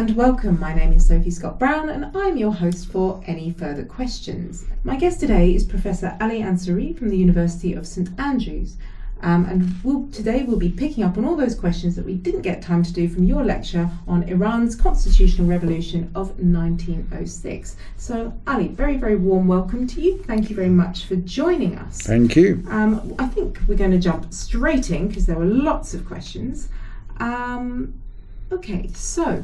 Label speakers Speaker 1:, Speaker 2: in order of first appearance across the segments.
Speaker 1: and welcome. My name is Sophie Scott-Brown and I'm your host for Any Further Questions. My guest today is Professor Ali Ansari from the University of St Andrews. Today we'll be picking up on all those questions that we didn't get time to do from your lecture on Iran's constitutional revolution of 1906. So Ali, very, very warm welcome to you. Thank you very much for joining us.
Speaker 2: Thank you.
Speaker 1: I think we're going to jump straight in because there were lots of questions. Okay, so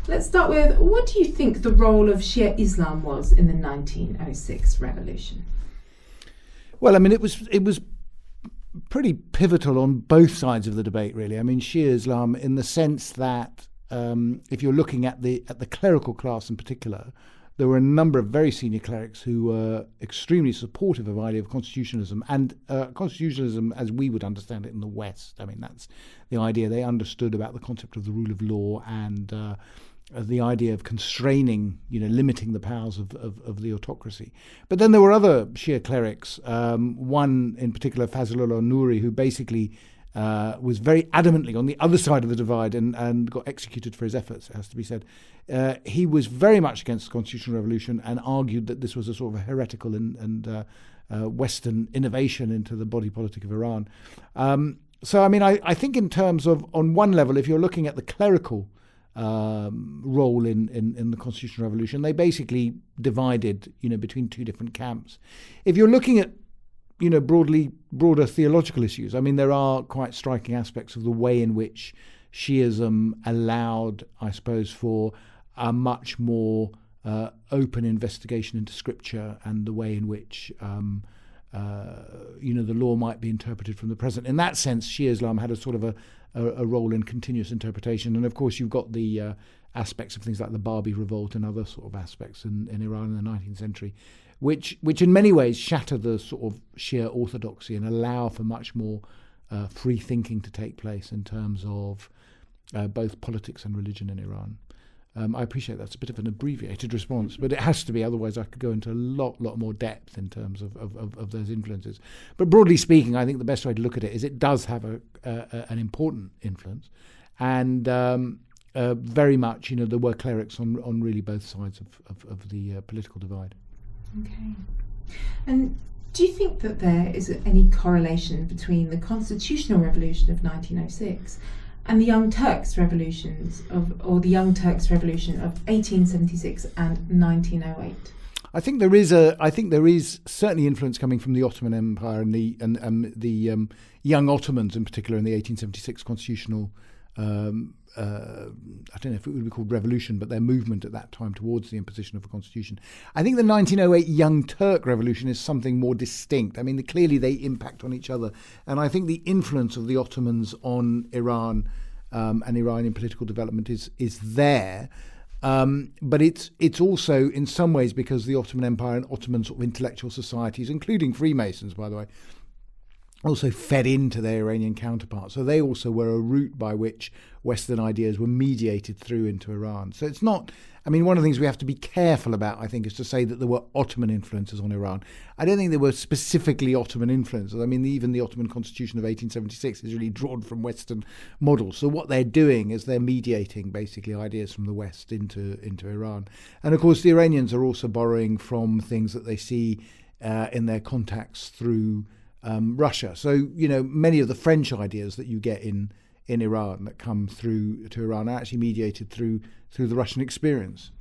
Speaker 1: let's start with, what do you think the role of Shia Islam was in the 1906 revolution?
Speaker 2: Well, I mean, it was pretty pivotal on both sides of the debate, really. I mean, Shia Islam, in the sense that if you're looking at the clerical class in particular, there were a number of very senior clerics who were extremely supportive of the idea of constitutionalism, and constitutionalism as we would understand it in the West. I mean, that's the idea they understood about the concept of the rule of law and the idea of constraining, limiting the powers of the autocracy. But then there were other Shia clerics, one in particular, Fazlullah Nouri, who basically was very adamantly on the other side of the divide and got executed for his efforts, it has to be said. He was very much against the constitutional revolution and argued that this was a sort of a heretical and Western innovation into the body politic of Iran. So, I mean, I think in terms of, on one level, if you're looking at the clerical role in the constitutional revolution, they basically divided, between two different camps. If you're looking at, broader theological issues, I mean, there are quite striking aspects of the way in which Shiism allowed, I suppose, for a much more open investigation into scripture and the way in which the law might be interpreted from the present. In that sense, Shia Islam had a sort of a role in continuous interpretation. And of course, you've got the aspects of things like the Babi revolt and other sort of aspects in Iran in the 19th century, which in many ways shatter the sort of Shia orthodoxy and allow for much more free thinking to take place in terms of both politics and religion in Iran. I appreciate that's a bit of an abbreviated response, but it has to be, otherwise I could go into a lot more depth in terms of those influences. But broadly speaking, I think the best way to look at it is it does have an important influence, and very much, there were clerics on really both sides of the political divide. Okay. And
Speaker 1: do you think that there is any correlation between the constitutional revolution of 1906 and the Young Turks revolutions or the Young Turks revolution of 1876 and 1908?
Speaker 2: I think there is certainly influence coming from the Ottoman Empire and the young Ottomans in particular in the 1876 constitutional. I don't know if it would be called revolution, but their movement at that time towards the imposition of a constitution. I think the 1908 Young Turk revolution is something more distinct. I mean, clearly they impact on each other. And I think the influence of the Ottomans on Iran and Iranian political development is there. But it's also in some ways because the Ottoman Empire and Ottoman sort of intellectual societies, including Freemasons, by the way, also fed into their Iranian counterparts. So they also were a route by which Western ideas were mediated through into Iran. So it's not, I mean, one of the things we have to be careful about, I think, is to say that there were Ottoman influences on Iran. I don't think there were specifically Ottoman influences. I mean, even the Ottoman Constitution of 1876 is really drawn from Western models. So what they're doing is they're mediating basically ideas from the West into Iran. And of course, the Iranians are also borrowing from things that they see in their contacts through Russia. So, many of the French ideas that you get in Iran that come through to Iran are actually mediated through the Russian experience.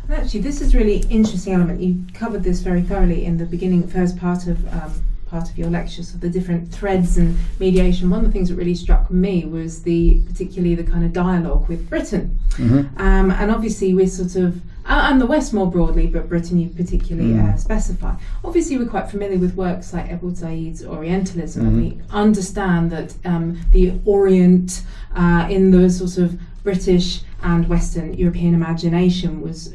Speaker 1: And actually, this is really interesting element. You covered this very thoroughly in the first part of your lecture, so the different threads and mediation. One of the things that really struck me was particularly the kind of dialogue with Britain. Mm-hmm. And obviously we're sort of, and the West more broadly, but Britain you particularly specify. Obviously we're quite familiar with works like Said's Orientalism, and we understand that the Orient in the sort of British and Western European imagination was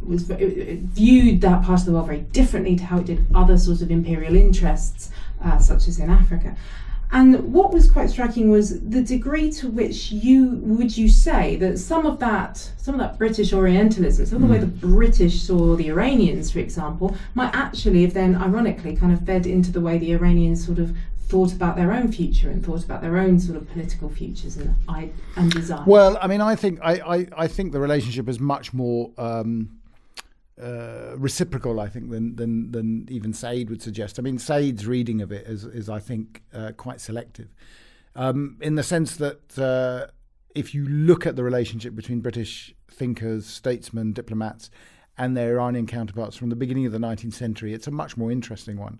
Speaker 1: viewed that part of the world very differently to how it did other sorts of imperial interests, such as in Africa. And what was quite striking was the degree to which would you say that some of that British Orientalism, some of the way the British saw the Iranians, for example, might actually have then ironically kind of fed into the way the Iranians sort of thought about their own future and thought about their own sort of political futures and design?
Speaker 2: Well, I mean, I think the relationship is much more reciprocal, I think, than even Said would suggest. I mean, Said's reading of it is I think, quite selective, in the sense that if you look at the relationship between British thinkers, statesmen, diplomats, and their Iranian counterparts from the beginning of the 19th century, it's a much more interesting one.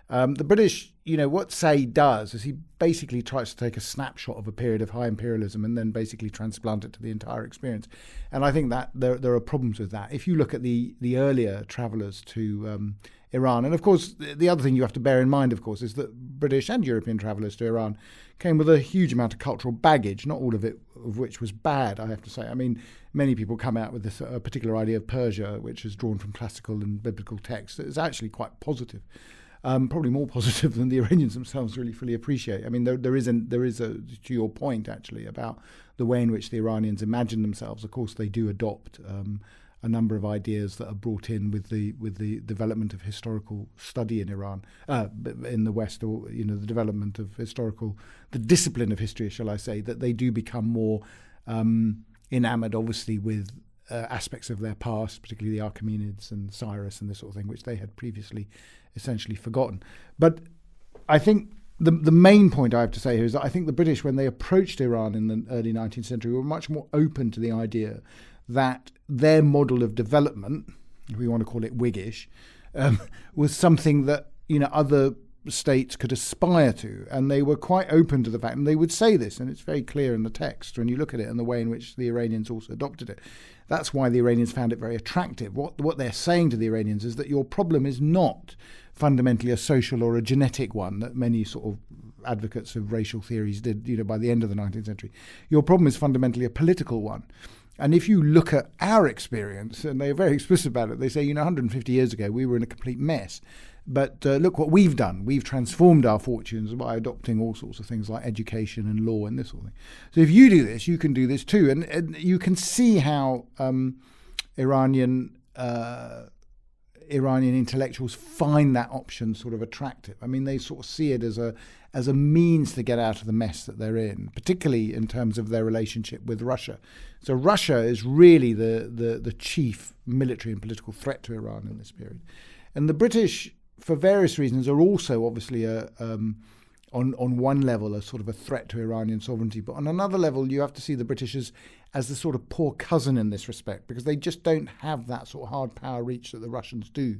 Speaker 2: The British, what Said does is he basically tries to take a snapshot of a period of high imperialism and then basically transplant it to the entire experience. And I think that there are problems with that. If you look at the earlier travellers to Iran, and of course the other thing you have to bear in mind, of course, is that British and European travellers to Iran came with a huge amount of cultural baggage, not all of it of which was bad, I have to say. I mean, many people come out with this particular idea of Persia, which is drawn from classical and biblical texts. It's actually quite positive. Probably more positive than the Iranians themselves really fully appreciate. I mean, there is to your point, actually, about the way in which the Iranians imagine themselves. Of course, they do adopt a number of ideas that are brought in with the development of historical study in Iran, in the West, or the development of the discipline of history, shall I say, that they do become more enamored, obviously, with aspects of their past, particularly the Achaemenids and Cyrus and this sort of thing, which they had previously essentially forgotten. But I think the main point I have to say here is that I think the British, when they approached Iran in the early 19th century, were much more open to the idea that their model of development, if we want to call it Whiggish, was something that other states could aspire to, and they were quite open to the fact, and they would say this, and it's very clear in the text when you look at it and the way in which the Iranians also adopted it. That's why the Iranians found it very attractive. What they're saying to the Iranians is that your problem is not fundamentally a social or a genetic one that many sort of advocates of racial theories did, by the end of the 19th century. Your problem is fundamentally a political one. And if you look at our experience, and they're very explicit about it, they say, 150 years ago, we were in a complete mess. But look what we've done. We've transformed our fortunes by adopting all sorts of things like education and law and this sort of thing. So if you do this, you can do this too. And you can see how Iranian intellectuals find that option sort of attractive. I mean, they sort of see it as a means to get out of the mess that they're in, particularly in terms of their relationship with Russia. So Russia is really the chief military and political threat to Iran in this period. And the British, for various reasons, are also obviously on one level a sort of a threat to Iranian sovereignty, but on another level you have to see the British as the sort of poor cousin in this respect, because they just don't have that sort of hard power reach that the Russians do.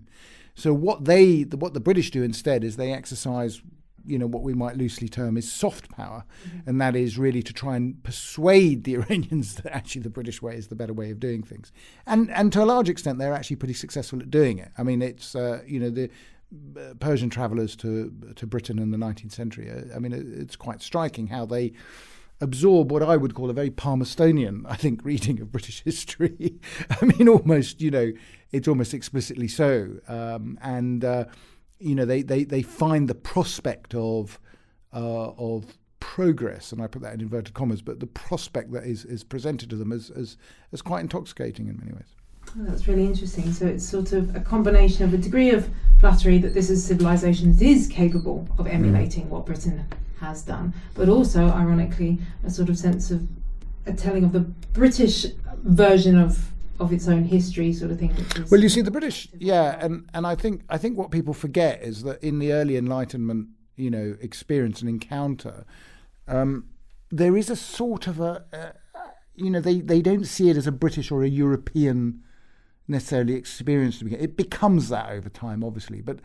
Speaker 2: So what the British do instead is they exercise what we might loosely term is soft power, and that is really to try and persuade the Iranians that actually the British way is the better way of doing things. And to a large extent they're actually pretty successful at doing it. I mean, it's the Persian travellers to Britain in the 19th century, it's quite striking how they absorb what I would call a very Palmerstonian, I think, reading of British history. I mean, almost, it's almost explicitly so. They find the prospect of progress, and I put that in inverted commas, but the prospect that is presented to them as quite intoxicating in many ways.
Speaker 1: Oh, that's really interesting. So it's sort of a combination of a degree of flattery that this is a civilization that is capable of emulating what Britain has done, but also, ironically, a sort of sense of a telling of the British version of its own history, sort of thing.
Speaker 2: Well, you see, the British, and I think what people forget is that in the early Enlightenment, experience and encounter, there is a sort of they don't see it as a British or a European necessarily experience to begin. It becomes that over time, obviously, but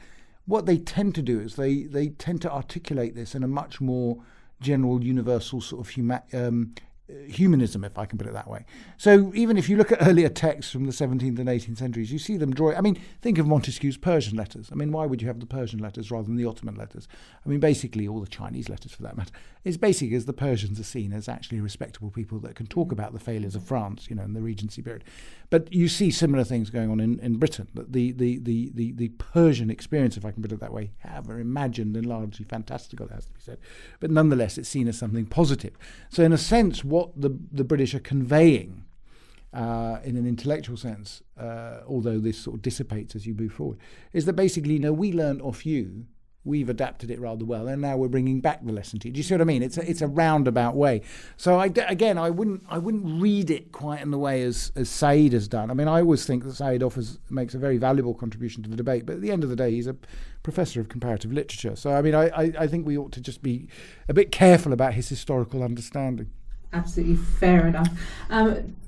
Speaker 2: what they tend to do is they tend to articulate this in a much more general, universal sort of humanism, if I can put it that way. So even if you look at earlier texts from the 17th and 18th centuries, you see them draw. I mean, think of Montesquieu's Persian letters. I mean, why would you have the Persian letters rather than the Ottoman letters? I mean, basically, all the Chinese letters for that matter. It's basically as the Persians are seen as actually respectable people that can talk about the failures of France, in the Regency period. But you see similar things going on in Britain. That the Persian experience, if I can put it that way, however imagined and largely fantastical, it has to be said, but nonetheless, it's seen as something positive. So in a sense, what the British are conveying in an intellectual sense, although this sort of dissipates as you move forward, is that basically, we learn off you, we've adapted it rather well, and now we're bringing back the lesson to you. Do you see what I mean? It's a roundabout way. So I wouldn't read it quite in the way as Saeed has done. I mean, I always think that Saeed makes a very valuable contribution to the debate, but at the end of the day, he's a professor of comparative literature. So I mean, I think we ought to just be a bit careful about his historical understanding.
Speaker 1: Absolutely fair enough.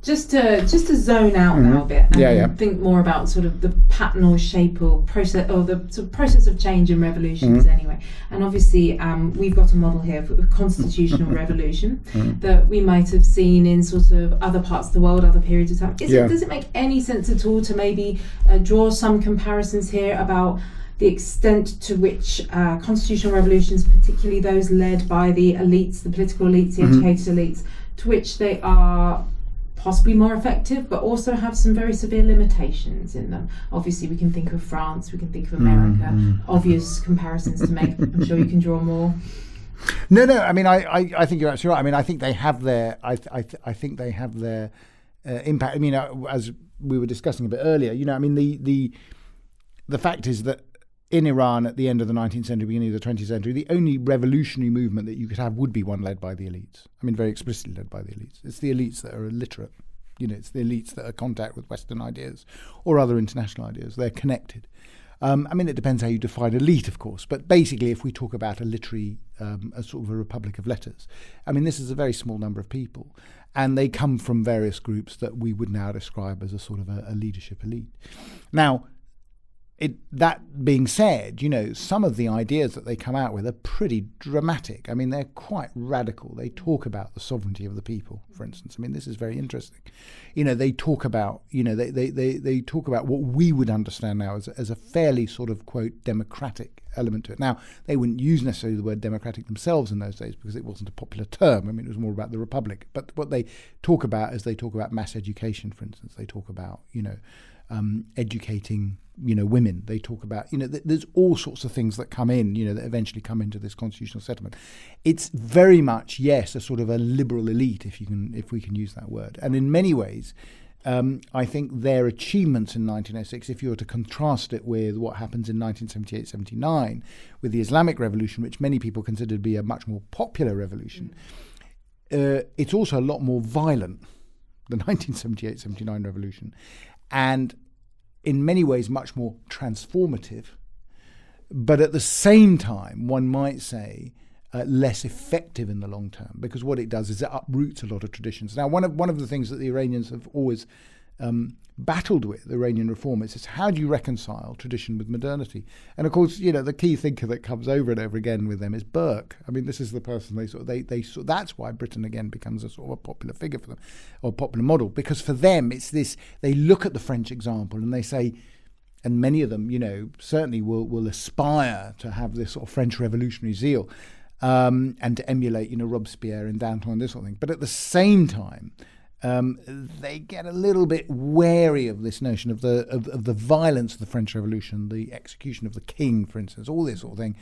Speaker 1: Just to zone out now a bit and think more about sort of the pattern or shape or process, or the sort of process of change in revolutions anyway. And obviously we've got a model here for a constitutional revolution that we might have seen in sort of other parts of the world, other periods of time. Does it make any sense at all to maybe draw some comparisons here about the extent to which constitutional revolutions, particularly those led by the elites, the political elites, the educated elites, to which they are possibly more effective, but also have some very severe limitations in them? Obviously, we can think of France, we can think of America, obvious comparisons to make. I'm sure you can draw more.
Speaker 2: No. I mean, I think you're absolutely right. I mean, I think they have their. I think they have their impact. I mean, as we were discussing a bit earlier, I mean, the fact is that in Iran at the end of the 19th century, beginning of the 20th century, the only revolutionary movement that you could have would be one led by the elites. I mean, very explicitly led by the elites. It's the elites that are illiterate. It's the elites that are in contact with Western ideas or other international ideas. They're connected. I mean, it depends how you define elite, of course. But basically, if we talk about a literary, a sort of a republic of letters, I mean, this is a very small number of people. And they come from various groups that we would now describe as a sort of a leadership elite. Now, that being said, some of the ideas that they come out with are pretty dramatic. I mean, they're quite radical. They talk about the sovereignty of the people, for instance. I mean, this is very interesting. They talk about, they talk about what we would understand now as a fairly sort of, quote, democratic element to it. Now, they wouldn't use necessarily the word democratic themselves in those days because it wasn't a popular term. I mean, it was more about the republic. But what they talk about is they talk about mass education, for instance. They talk about, educating women. They talk about there's all sorts of things that come in that eventually come into this constitutional settlement. It's very much a sort of a liberal elite, if we can use that word. And in many ways I think their achievements in 1906, if you were to contrast it with what happens in 1978-79 with the Islamic Revolution, which many people consider to be a much more popular revolution, it's also a lot more violent, the 1978-79 revolution, and in many ways much more transformative, but at the same time, one might say, less effective in the long term, because what it does is it uproots a lot of traditions. Now, one of the things that the Iranians have always battled with, the Iranian reformists, is how do you reconcile tradition with modernity? And of course, the key thinker that comes over and over again with them is Burke. I mean, this is the person that's why Britain again becomes a sort of a popular figure for them, or a popular model, because for them it's this. They look at the French example and they say, and many of them, certainly will aspire to have this sort of French revolutionary zeal. And to emulate, Robespierre and Danton and this sort of thing. But at the same time, they get a little bit wary of this notion of the violence of the French Revolution, the execution of the king, for instance, all this sort of thing.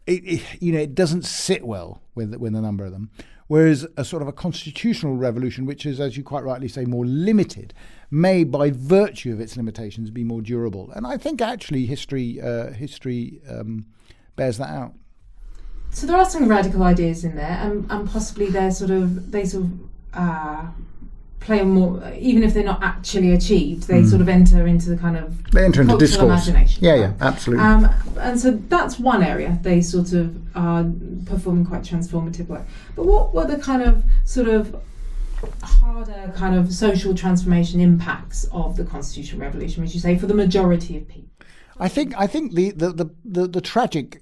Speaker 2: It doesn't sit well with a number of them. Whereas a sort of a constitutional revolution, which is, as you quite rightly say, more limited, may, by virtue of its limitations, be more durable. And I think actually history bears that out.
Speaker 1: So there are some radical ideas in there, and possibly they sort of play a more, even if they're not actually achieved, they sort of enter into the kind of cultural
Speaker 2: discourse.
Speaker 1: Imagination.
Speaker 2: Yeah, absolutely.
Speaker 1: And so that's one area they sort of are performing quite transformative work. But what were the kind of sort of harder kind of social transformation impacts of the constitutional revolution, would you say, for the majority of people?
Speaker 2: I think the tragic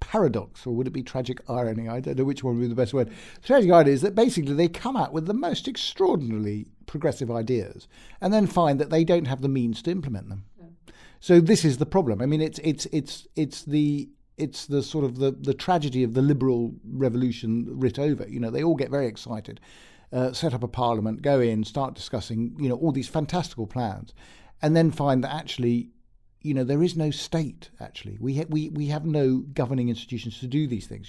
Speaker 2: paradox, or would it be tragic irony? I don't know which one would be the best word. The tragic idea is that basically they come out with the most extraordinarily progressive ideas and then find that they don't have the means to implement them. Yeah. So this is the problem. I mean, it's the sort of the tragedy of the liberal revolution writ over. They all get very excited, set up a parliament, go in, start discussing, all these fantastical plans, and then find that actually, there is no state, actually. We have no governing institutions to do these things.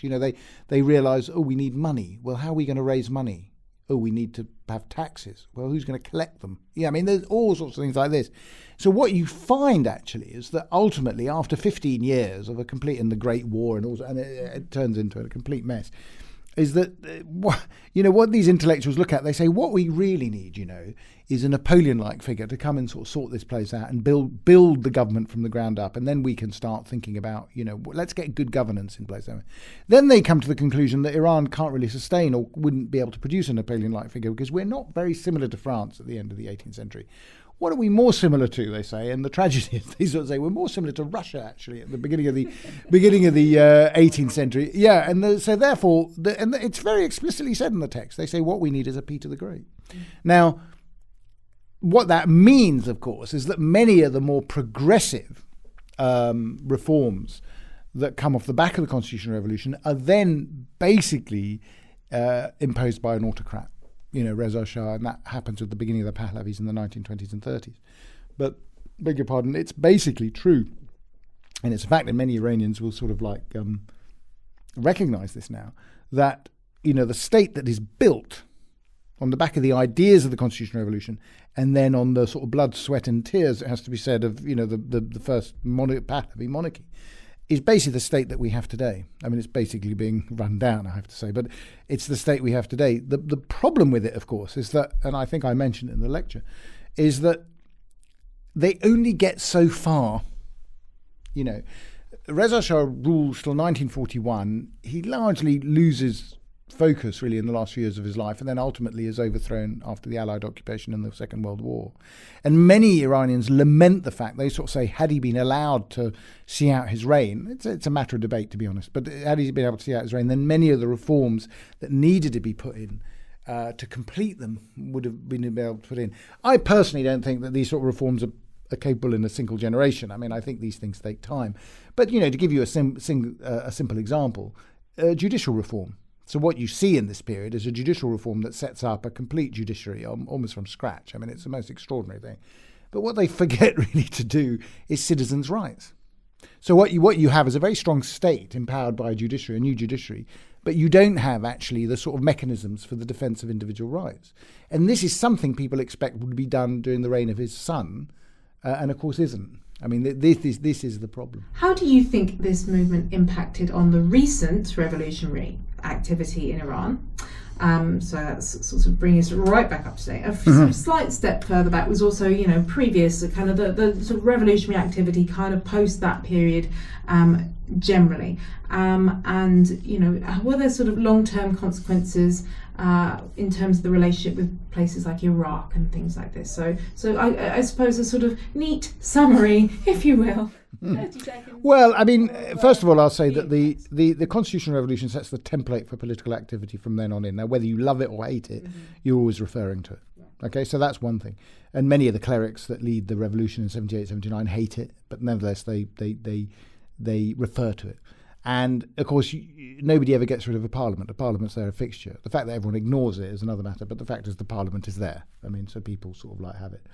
Speaker 2: They realise, we need money. Well, how are we going to raise money? oh, we need to have taxes. Well, who's going to collect them? Yeah, I mean, there's all sorts of things like this. So what you find actually is that ultimately, after 15 years of completing the Great War and it turns into a complete mess, is that, what these intellectuals look at, they say, what we really need, is a Napoleon-like figure to come and sort of sort this place out and build the government from the ground up, and then we can start thinking about, let's get good governance in place. Then they come to the conclusion that Iran can't really sustain or wouldn't be able to produce a Napoleon-like figure because we're not very similar to France at the end of the 18th century. What are we more similar to, they say, and the tragedy is they sort of say we're more similar to Russia actually at the beginning of the 18th century. Yeah, and so therefore, and it's very explicitly said in the text. They say what we need is a Peter the Great. Now, what that means, of course, is that many of the more progressive reforms that come off the back of the constitutional revolution are then basically imposed by an autocrat. Reza Shah, and that happens at the beginning of the Pahlavis in the 1920s and 30s. But, beg your pardon, it's basically true, and it's a fact that many Iranians will sort of recognize this now, that, the state that is built on the back of the ideas of the constitutional revolution and then on the sort of blood, sweat and tears, it has to be said, of, the first Pahlavi monarchy, is basically the state that we have today. I mean, it's basically being run down, I have to say, but it's the state we have today. The problem with it, of course, is that, and I think I mentioned it in the lecture, is that they only get so far. Reza Shah rules till 1941. He largely loses focus, really, in the last few years of his life, and then ultimately is overthrown after the Allied occupation in the Second World War. And many Iranians lament the fact, they sort of say, had he been allowed to see out his reign, it's a matter of debate, to be honest, but had he been able to see out his reign, then many of the reforms that needed to be put in to complete them would have been able to put in. I personally don't think that these sort of reforms are capable in a single generation. I mean, I think these things take time. But, to give you a simple example, judicial reform. So what you see in this period is a judicial reform that sets up a complete judiciary almost from scratch. I mean, it's the most extraordinary thing. But what they forget really to do is citizens' rights. So what you have is a very strong state empowered by a judiciary, a new judiciary, but you don't have actually the sort of mechanisms for the defence of individual rights. And this is something people expect would be done during the reign of his son, and of course isn't. I mean, this is the problem.
Speaker 1: How do you think this movement impacted on the recent revolutionary activity in Iran? So that's sort of bringing us right back up to date. A slight step further back was also, previous kind of the sort of revolutionary activity kind of post that period generally. And, were there sort of long-term consequences in terms of the relationship with places like Iraq and things like this? So I suppose a sort of neat summary, if you will. 30 seconds.
Speaker 2: Well, I mean, first of all, I'll say that the constitutional revolution sets the template for political activity from then on in. Now, whether you love it or hate it, you're always referring to it. Okay, so that's one thing. And many of the clerics that lead the revolution in 78, 79 hate it, but nevertheless, they refer to it. And, of course, nobody ever gets rid of a parliament. A parliament's there, a fixture. The fact that everyone ignores it is another matter, but the fact is the parliament is there. I mean, so people sort of have it.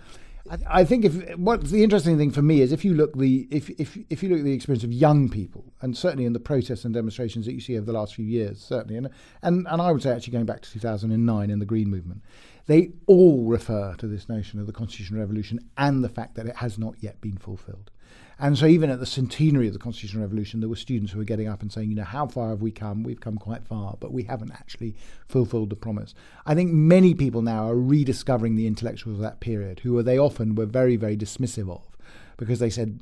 Speaker 2: I think what's the interesting thing for me is if you look if you look at the experience of young people, and certainly in the protests and demonstrations that you see over the last few years, certainly, and I would say actually going back to 2009 in the Green Movement, they all refer to this notion of the constitutional revolution and the fact that it has not yet been fulfilled. And so even at the centenary of the Constitutional Revolution, there were students who were getting up and saying, how far have we come? We've come quite far, but we haven't actually fulfilled the promise. I think many people now are rediscovering the intellectuals of that period, who they often were very, very dismissive of, because they said,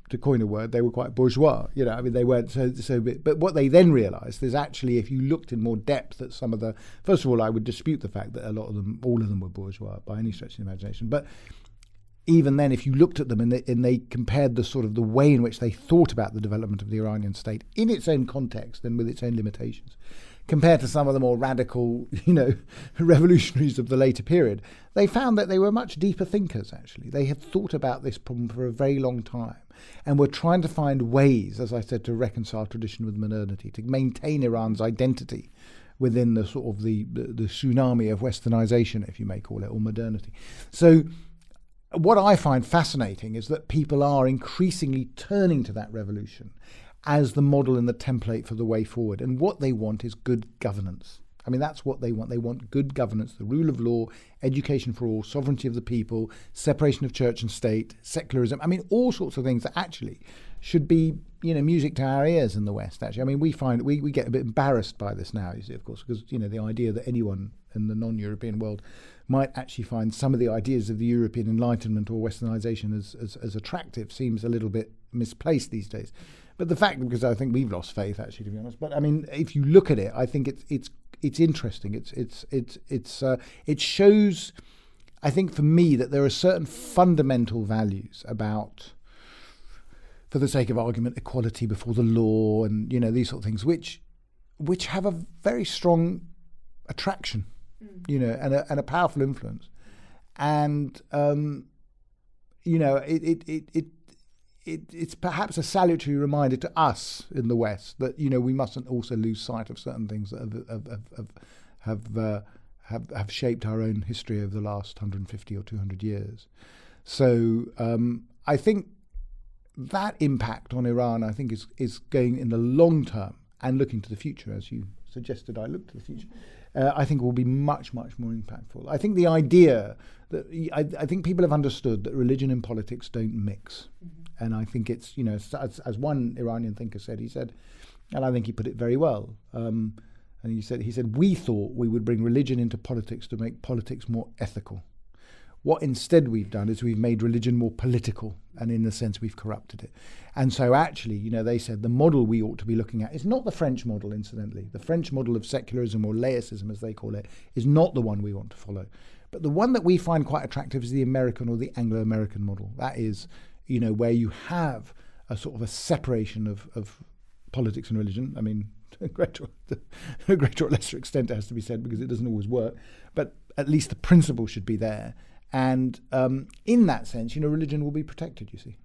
Speaker 2: to coin a word, they were quite bourgeois. I mean, they weren't so big. But what they then realised is actually, if you looked in more depth at some of the, first of all, I would dispute the fact that all of them were bourgeois by any stretch of the imagination. But even then, if you looked at them and they compared the sort of the way in which they thought about the development of the Iranian state in its own context and with its own limitations, compared to some of the more radical, revolutionaries of the later period, they found that they were much deeper thinkers, actually. They had thought about this problem for a very long time and were trying to find ways, as I said, to reconcile tradition with modernity, to maintain Iran's identity within the sort of the tsunami of westernization, if you may call it, or modernity. So what I find fascinating is that people are increasingly turning to that revolution as the model and the template for the way forward. And what they want is good governance. I mean, that's what they want. They want good governance, the rule of law, education for all, sovereignty of the people, separation of church and state, secularism. I mean, all sorts of things that actually should be, music to our ears in the West, actually. I mean, we get a bit embarrassed by this now, you see, of course, because, the idea that anyone in the non-European world might actually find some of the ideas of the European Enlightenment or Westernization as attractive seems a little bit misplaced these days. But the fact, because I think we've lost faith, actually, to be honest. But I mean, if you look at it, I think it's interesting. It shows, I think, for me, that there are certain fundamental values about, for the sake of argument, equality before the law, and these sort of things, which have a very strong attraction, and a powerful influence, and it's perhaps a salutary reminder to us in the West that we mustn't also lose sight of certain things that have shaped our own history over the last 150 or 200 years. So I think that impact on Iran, I think, is going in the long term and looking to the future, as you suggested I look to the future, I think will be much, much more impactful. I think the idea that I think people have understood that religion and politics don't mix. Mm-hmm. And I think it's, as one Iranian thinker said, he said, and I think he put it very well, and he said, we thought we would bring religion into politics to make politics more ethical. What instead we've done is we've made religion more political, and in a sense we've corrupted it. And so actually, they said the model we ought to be looking at is not the French model, incidentally. The French model of secularism, or laicism as they call it, is not the one we want to follow. But the one that we find quite attractive is the American or the Anglo-American model. That is, where you have a sort of a separation of politics and religion. I mean, to a greater or lesser extent, it has to be said, because it doesn't always work. But at least the principle should be there. And in that sense, religion will be protected, you see.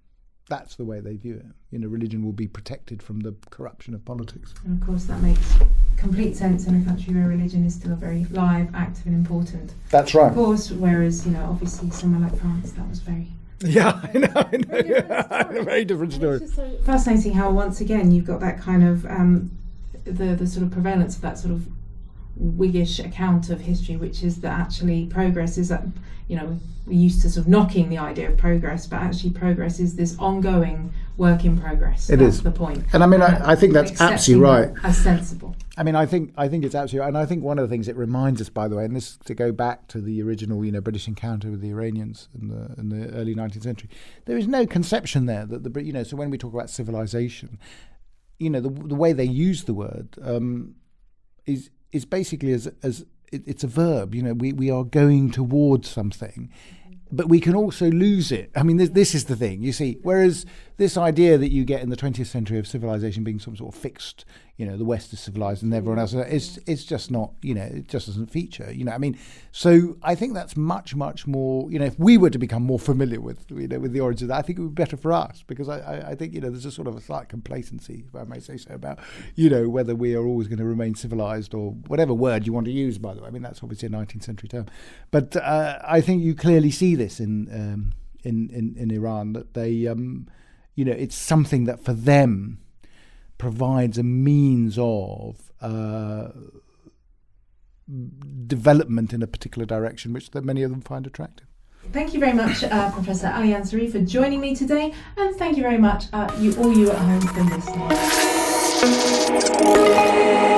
Speaker 2: That's the way they view it. Religion will be protected from the corruption of politics.
Speaker 1: And of course, that makes complete sense in a country where religion is still very live, active and important.
Speaker 2: That's right.
Speaker 1: Of course, whereas, obviously somewhere like France, that was very...
Speaker 2: Yeah, I know. A very different story.
Speaker 1: It's just so fascinating how, once again, you've got that kind of, the sort of prevalence of that sort of Whiggish account of history, which is that actually progress is that, we're used to sort of knocking the idea of progress, but actually progress is this ongoing work in progress. That's the point.
Speaker 2: And I mean, I think that's absolutely right.
Speaker 1: As sensible.
Speaker 2: I mean, I think it's absolutely right. And I think one of the things it reminds us, by the way, and this to go back to the original, British encounter with the Iranians in the early 19th century, there is no conception there that so when we talk about civilization, the way they use the word is basically as it's a verb. We are going towards something, but we can also lose it. I mean, this is the thing, you see. Whereas this idea that you get in the 20th century of civilization being some sort of fixed, the West is civilized and everyone else it's just not, it just doesn't feature. I mean, so I think that's much, much more. If we were to become more familiar with, with the origins of that, I think it would be better for us, because I think there's a sort of a slight complacency, if I may say so, about whether we are always going to remain civilized, or whatever word you want to use. By the way, I mean, that's obviously a 19th century term, but I think you clearly see this in Iran, that they it's something that for them provides a means of development in a particular direction, which many of them find attractive.
Speaker 1: Thank you very much, Professor Ali Ansari, for joining me today, and thank you very much, you at home, for listening.